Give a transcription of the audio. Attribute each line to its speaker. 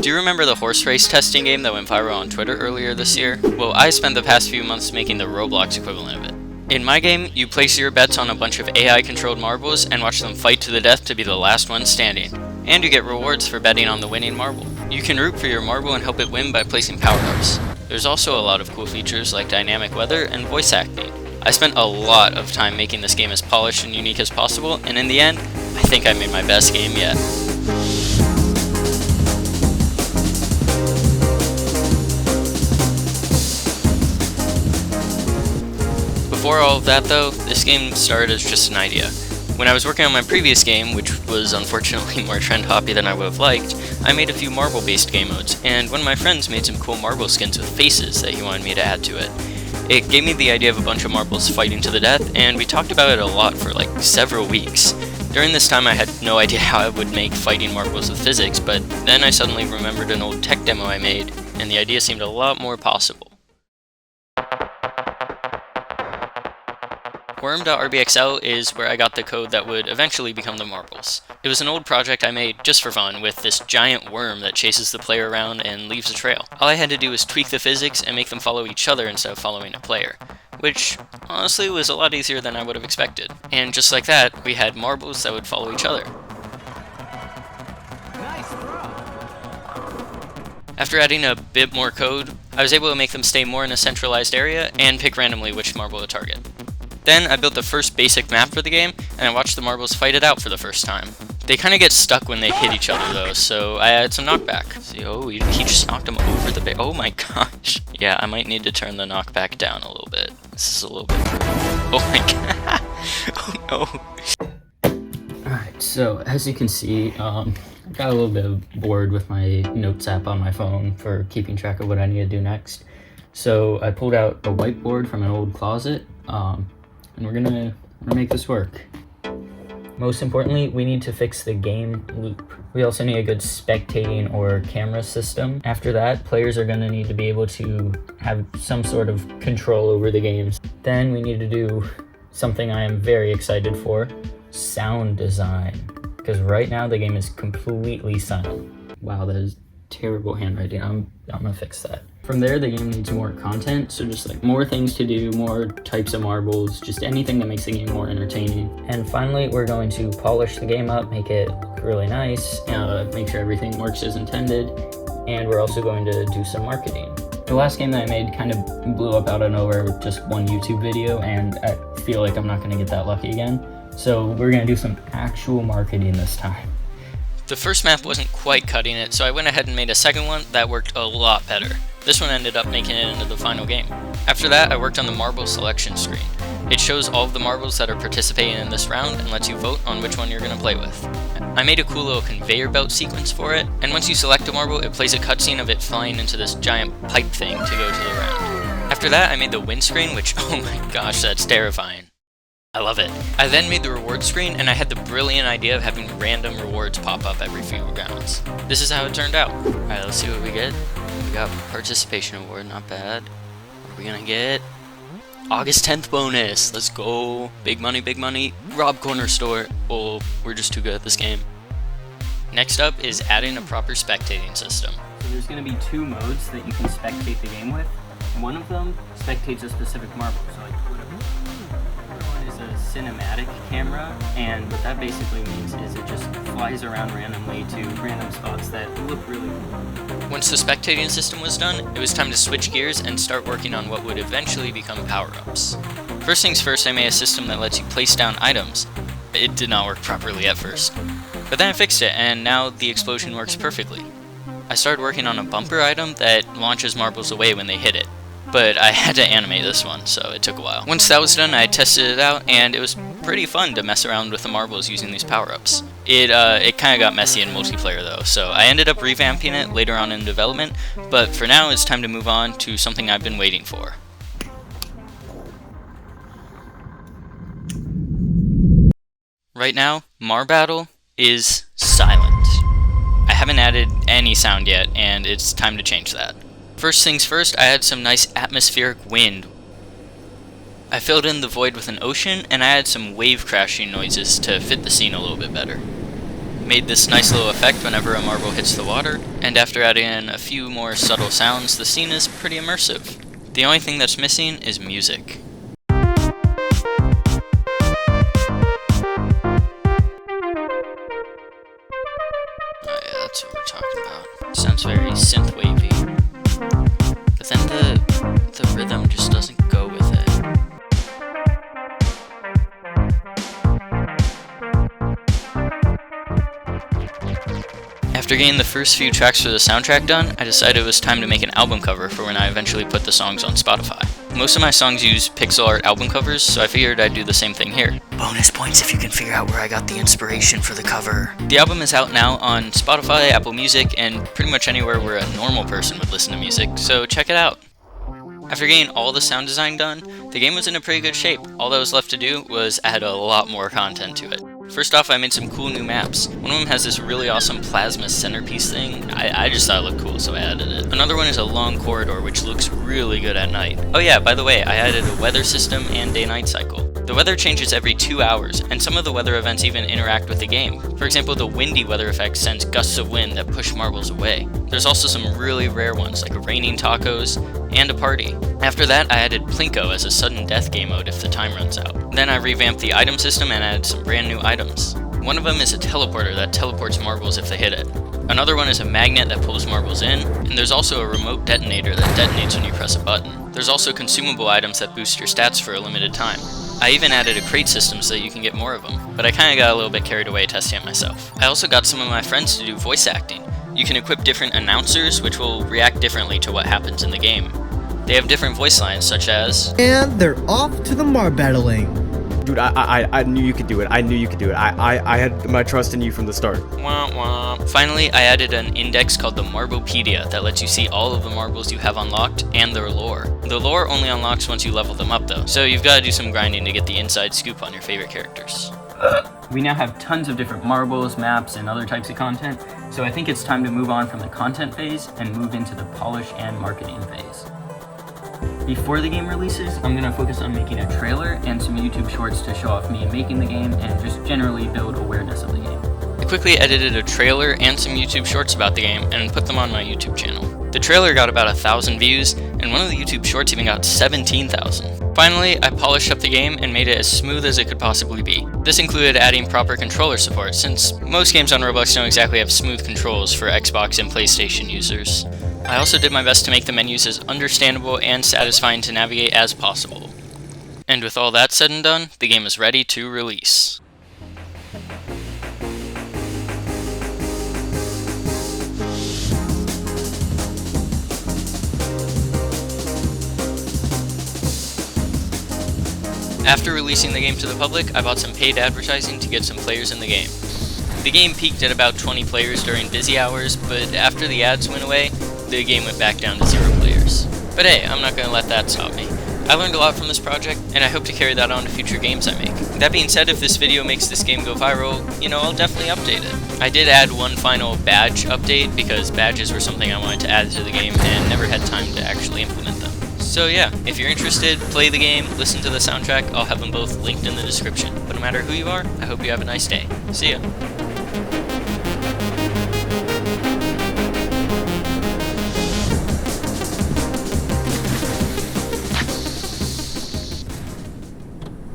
Speaker 1: Do you remember the horse race testing game that went viral on Twitter earlier this year? Well, I spent the past few months making the Roblox equivalent of it. In my game, you place your bets on a bunch of AI-controlled marbles and watch them fight to the death to be the last one standing. And you get rewards for betting on the winning marble. You can root for your marble and help it win by placing power-ups. There's also a lot of cool features like dynamic weather and voice acting. I spent a lot of time making this game as polished and unique as possible, and in the end, I think I made my best game yet. Before all of that though, this game started as just an idea. When I was working on my previous game, which was unfortunately more trend hoppy than I would have liked, I made a few marble based game modes, and one of my friends made some cool marble skins with faces that he wanted me to add to it. It gave me the idea of a bunch of marbles fighting to the death, and we talked about it a lot for like several weeks. During this time I had no idea how I would make fighting marbles with physics, but then I suddenly remembered an old tech demo I made, and the idea seemed a lot more possible. Worm.rbxl is where I got the code that would eventually become the marbles. It was an old project I made just for fun with this giant worm that chases the player around and leaves a trail. All I had to do was tweak the physics and make them follow each other instead of following a player, which honestly was a lot easier than I would have expected. And just like that, we had marbles that would follow each other. After adding a bit more code, I was able to make them stay more in a centralized area and pick randomly which marble to target. Then I built the first basic map for the game, and I watched the marbles fight it out for the first time. They kind of get stuck when they hit each other though, so I added some knockback. See, oh, he just knocked him over the oh my gosh. Yeah, I might need to turn the knockback down a little bit. This is a little bit oh my god. Oh no. Alright, so as you can see, I got a little bit bored with my notes app on my phone for keeping track of what I need to do next. So I pulled out a whiteboard from an old closet, and we're gonna make this work. Most importantly, we need to fix the game loop. We also need a good spectating or camera system. After that, players are gonna need to be able to have some sort of control over the games. Then we need to do something I am very excited for, sound design. Because right now the game is completely silent. Wow, that is terrible handwriting. I'm gonna fix that. From there, the game needs more content, so just like more things to do, more types of marbles, just anything that makes the game more entertaining. And finally, we're going to polish the game up, make it look really nice, make sure everything works as intended, and we're also going to do some marketing. The last game that I made kind of blew up out of nowhere with just one YouTube video, and I feel like I'm not going to get that lucky again. So we're going to do some actual marketing this time. The first map wasn't quite cutting it, so I went ahead and made a second one that worked a lot better. This one ended up making it into the final game. After that, I worked on the marble selection screen. It shows all of the marbles that are participating in this round and lets you vote on which one you're going to play with. I made a cool little conveyor belt sequence for it, and once you select a marble, it plays a cutscene of it flying into this giant pipe thing to go to the round. After that, I made the win screen, which, oh my gosh, that's terrifying. I love it. I then made the reward screen, and I had the brilliant idea of having random rewards pop up every few rounds. This is how it turned out. Alright, let's see what we get. We got participation award, not bad. What are we gonna get? August 10th bonus. Let's go. Big money, big money. Rob Corner Store. Oh, we're just too good at this game. Next up is adding a proper spectating system. So there's gonna be two modes that you can spectate the game with. One of them spectates a specific marble, so like whatever. A cinematic camera, and what that basically means is it just flies around randomly to random spots that look really cool. Once the spectating system was done, it was time to switch gears and start working on what would eventually become power-ups. First things first, I made a system that lets you place down items. It did not work properly at first, but then I fixed it, and now the explosion works perfectly. I started working on a bumper item that launches marbles away when they hit it. But I had to animate this one, so it took a while. Once that was done, I tested it out, and it was pretty fun to mess around with the marbles using these power-ups. It kind of got messy in multiplayer though, so I ended up revamping it later on in development, but for now it's time to move on to something I've been waiting for. Right now, marbattle is silent. I haven't added any sound yet, and it's time to change that. First things first, I had some nice atmospheric wind. I filled in the void with an ocean, and I added some wave crashing noises to fit the scene a little bit better. made this nice little effect whenever a marble hits the water, and after adding in a few more subtle sounds, the scene is pretty immersive. The only thing that's missing is music. Oh yeah, that's what we're talking about. Sounds very synth-wavy. But then the rhythm just doesn't go with it. After getting the first few tracks for the soundtrack done, I decided it was time to make an album cover for when I eventually put the songs on Spotify. Most of my songs use pixel art album covers, so I figured I'd do the same thing here. Bonus points if you can figure out where I got the inspiration for the cover. The album is out now on Spotify, Apple Music, and pretty much anywhere where a normal person would listen to music, so check it out. After getting all the sound design done, the game was in a pretty good shape. All that was left to do was add a lot more content to it. First off, I made some cool new maps. One of them has this really awesome plasma centerpiece thing. I just thought it looked cool, so I added it. Another one is a long corridor, which looks really good at night. Oh yeah, by the way, I added a weather system and day-night cycle. The weather changes every 2 hours, and some of the weather events even interact with the game. For example, the windy weather effect sends gusts of wind that push marbles away. There's also some really rare ones, like raining tacos and a party. After that, I added Plinko as a sudden death game mode if the time runs out. Then I revamped the item system and added some brand new items. One of them is a teleporter that teleports marbles if they hit it. Another one is a magnet that pulls marbles in, and there's also a remote detonator that detonates when you press a button. There's also consumable items that boost your stats for a limited time. I even added a crate system so that you can get more of them, but I kinda got a little bit carried away testing it myself. I also got some of my friends to do voice acting. You can equip different announcers which will react differently to what happens in the game. They have different voice lines such as,
Speaker 2: and they're off to the marbattling.
Speaker 3: Dude, I knew you could do it. I knew you could do it. I had my trust in you from the start.
Speaker 1: Wah, wah. Finally, I added an index called the Marblepedia that lets you see all of the marbles you have unlocked and their lore. The lore only unlocks once you level them up though, so you've got to do some grinding to get the inside scoop on your favorite characters. We now have tons of different marbles, maps, and other types of content, so I think it's time to move on from the content phase and move into the polish and marketing phase. Before the game releases, I'm going to focus on making a trailer and some YouTube shorts to show off me making the game and just generally build awareness of the game. I quickly edited a trailer and some YouTube shorts about the game and put them on my YouTube channel. The trailer got about 1,000 views, and one of the YouTube shorts even got 17,000. Finally, I polished up the game and made it as smooth as it could possibly be. This included adding proper controller support, since most games on Roblox don't exactly have smooth controls for Xbox and PlayStation users. I also did my best to make the menus as understandable and satisfying to navigate as possible. And with all that said and done, the game is ready to release. After releasing the game to the public, I bought some paid advertising to get some players in the game. The game peaked at about 20 players during busy hours, but after the ads went away, the game went back down to 0 players. But hey, I'm not going to let that stop me. I learned a lot from this project, and I hope to carry that on to future games I make. That being said, if this video makes this game go viral, I'll definitely update it. I did add one final badge update, because badges were something I wanted to add to the game and never had time to actually implement them. So yeah, if you're interested, play the game, listen to the soundtrack, I'll have them both linked in the description. But no matter who you are, I hope you have a nice day. See ya!